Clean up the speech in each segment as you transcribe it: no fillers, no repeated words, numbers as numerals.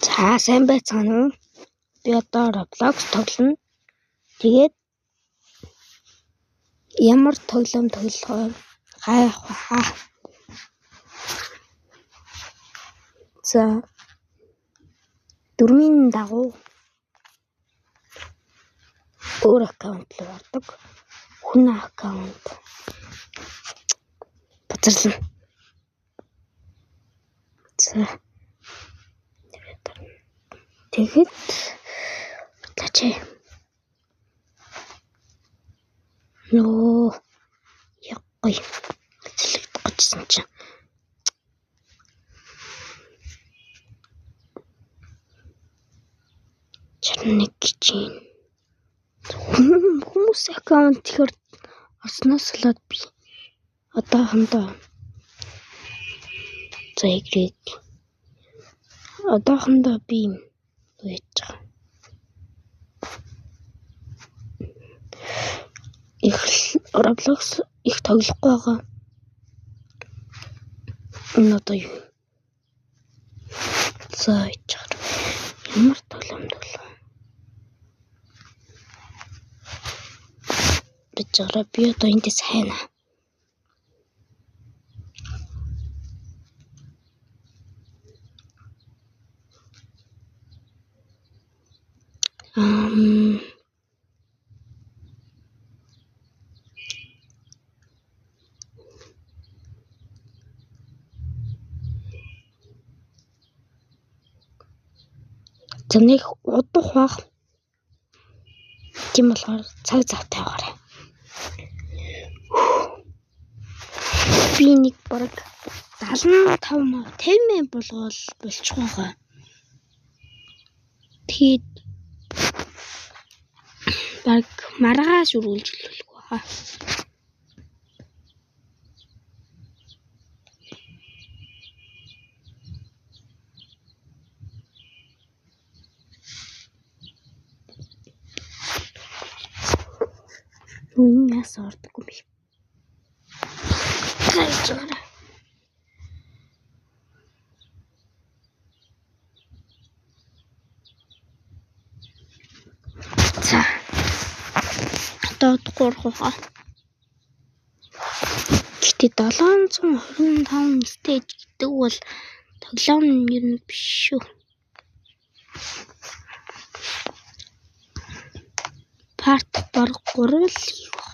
За сайн байцгаана уу? Би одоо Roblox тоглоно. Тэгээд ямар тоглоом тоглохоор хайх хаа. За дөрмийн дагуу өөр аккаунт руу ордог. Хүн аккаунт бацарлана. За тэгэхэд таачаа. Нөө яахгүй. Цэлэгдэх гэжсэн чинь. Чарнэг гэж хүмүүс аккаунт ихэр орсноос болоод би одоохондоо за игрээд одоохондоо би юм байж байгаа. Их Roblox их тоглохгүй байгаа. Энэ одоо юу? За ичээр ямар тоглоом бичээрэй. Би одоо эндээс хайна. За нэг удах бах. Тийм болохоор цаг завтай байгаарай. Би нэг баг 75 50 болгоол болчих байгаа. Тэгээд баг маргааш үргэлжлүүлэх байгаа. Юу яас ордоггүй би. Хайчаарай. За. Одоо гурхаа. Гэтэ 725 стейж гэдэг бол тоглоом нь ер нь биш шүү. Парт бараг 3 л хийх ба.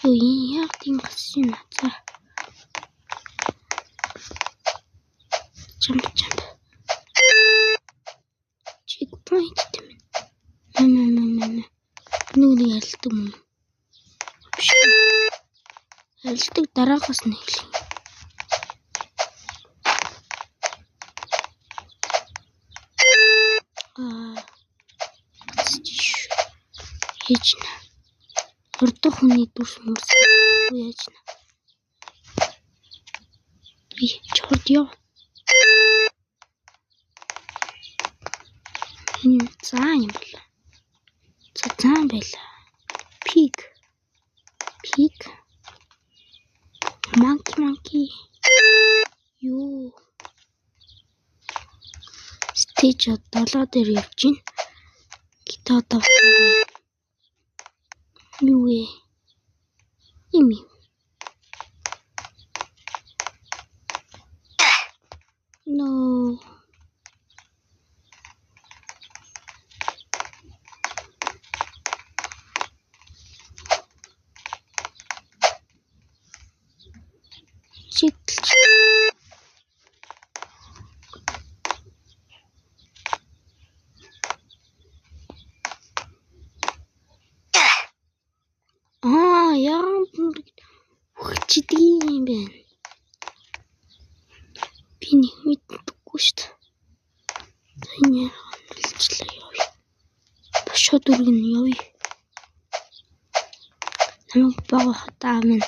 Юу яа тийм гэсэн юм за. Jump. Checkpoint тийм. Нүг ялдаг юм. Ялдаг дараагаас нь хэлье. Хийж нэ. Урдах хүний дүрс мөрс яаж нэ. Би чорд яа. За юм байна. Цаан байла. Пик. Monkey. Юу. Стейж 7 дээр явж байна. Гита одоо юу вэ? Ими. No. Хүчтэй юм байна. Би нэг мэддэггүй шүү дээ. Энэ хэлчлээ явъя. Бошоо дүргэн явъя. Намайг бага хатаа минь.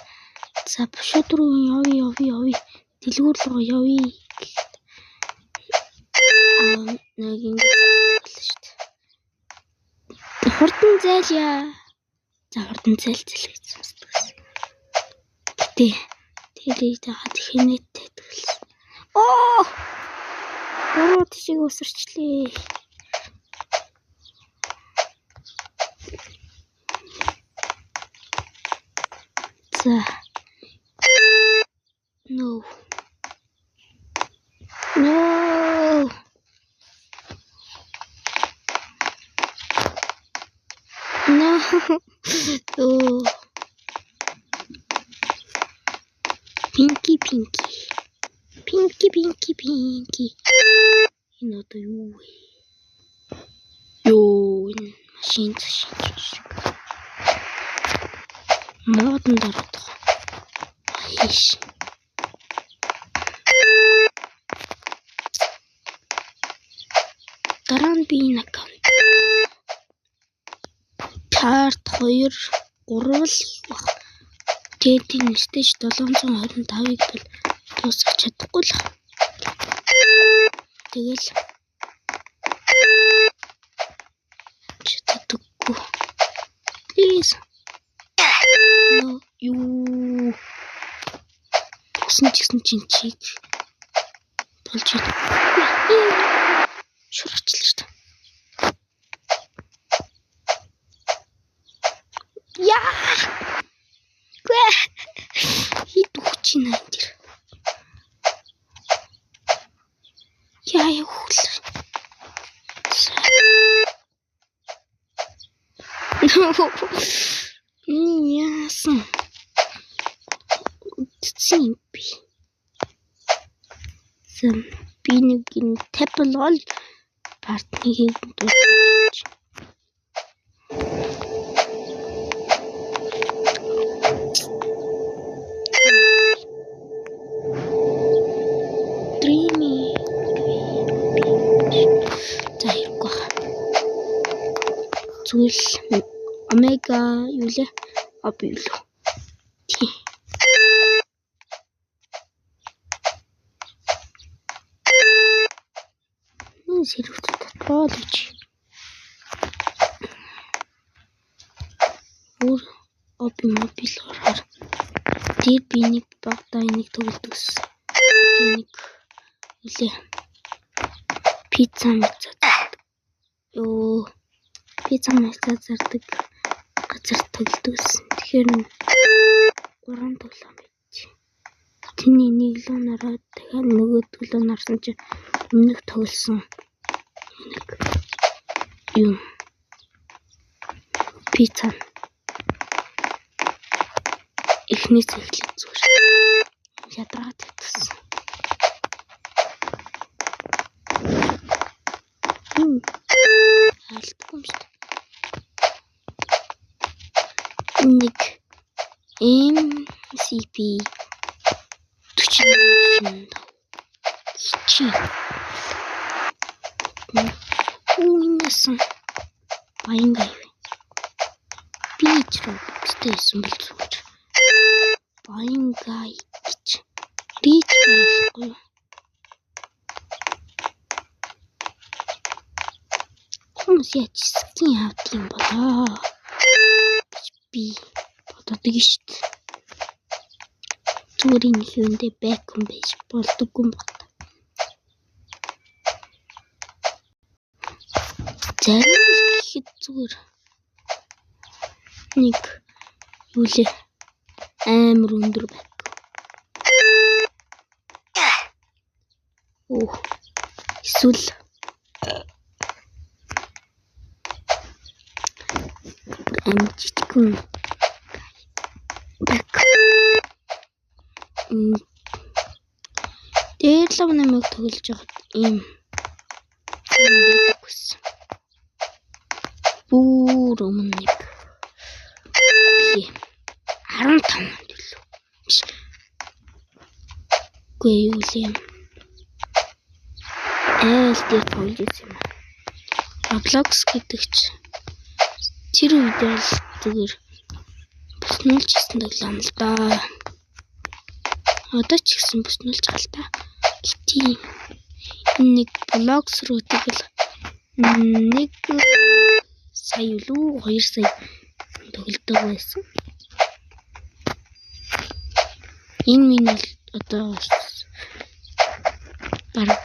За бошоо дүргэн явъя. Дэлгүүр руу явъя. Нэг ингэж шүү дээ. Хурдан зайлаа. За хурдан зайлцэл гэж сонсдог. Тэр хаад хинэттэй тэлсэн. Гурван тишийг усарчлээ. За. No. Oh. Pinky. Энэ одоо юу вэ? Ёо, энэ машин шиг. Модон дараад байгаа. Хийш. Дараа нь би энэ аккаунт. Карт 2 3 л баг. Тэгээд энэ stage 725-ыг бол дуусгах чадахгүй л. Тэгэл чаддаггүй. Please. No, юу. Гэсэн чиг болж байна. Шургачлаа шүү дээ. Яа! Хит үхчихнэ энэ дэр. Яа хөл. Яасан. Симпи. Би нэг ин тапл ол партныг дуусгаж. Зүйл омега юу лээ? Об юу лээ? Тий. Сэрвт татуулж. Өөр об мобил орохоор. Тэр би нэг багтаа энийг төгөлдөөс. Нэг үлээ. Пицца мэдээд. Ёо. Пицца зардаг газар төгөлдөөсөн. Тэгэхээр 3 тоглоом байт. Тэний нэг л нараад дахиад нөгөө төлөө нарсан чи өмнөх тоглосон. Нэг юм. Пицца. Эхнээс эхлэх зүгээр. Ядраад идсэн. Алдгүй юм шүү дээ. Нэг MCP 40 чи үнэсэн баянгай бич робстсэн бол зүгээр баянгай гэж рич байхгүй хүмүүс яаж скин авдаг юм болоо би боддог шүү дээ. Зүгээр нэг юундээ бэком байж болдоггүй юм байна. Зарим гэхэд зүгээр нэг юу лээ амар өндөр байх. Эсвэл амжичгүй бак. Дээр л намайг тоглож байгаад ийм байдаг гэсэн. Бүр өмнө 15 онд л. Гүй юу юм. Тэр тоглож байсан юм. Roblox гэдэг чинь тэр үед л зүгээр бүснүүлж ирсэн тоглоом л да. Одоо ч гэсэн бүснүүлж байгаа л та. Гэтийн нэг Roblox руу тэгэл нэг сая юу 2 сая тоглодог байсан. Энэ минь одоо баг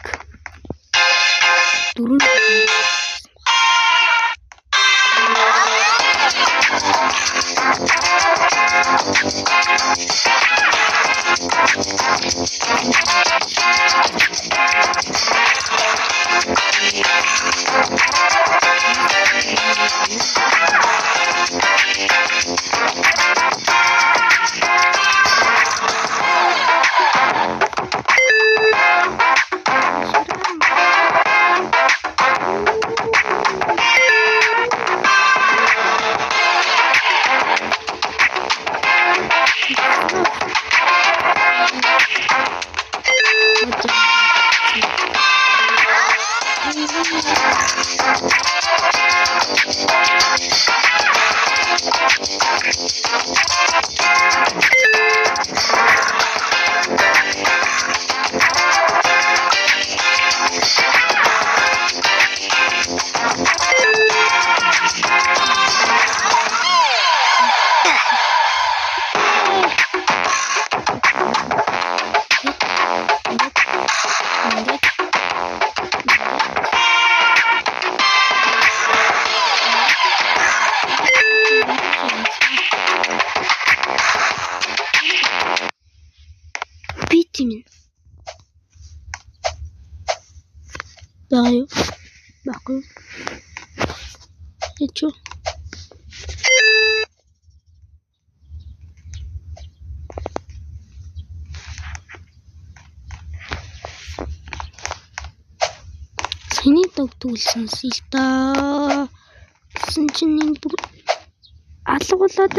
Битимин. Bakıyor. Geçiyor. Seni doktorsun silta. Sen için bu алгуулаад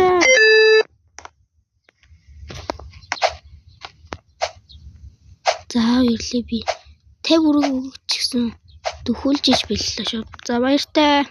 за ирлээ би 50 өрөө өгч гисэн дөхүүлж иж бэллээ шүү. За баяртай.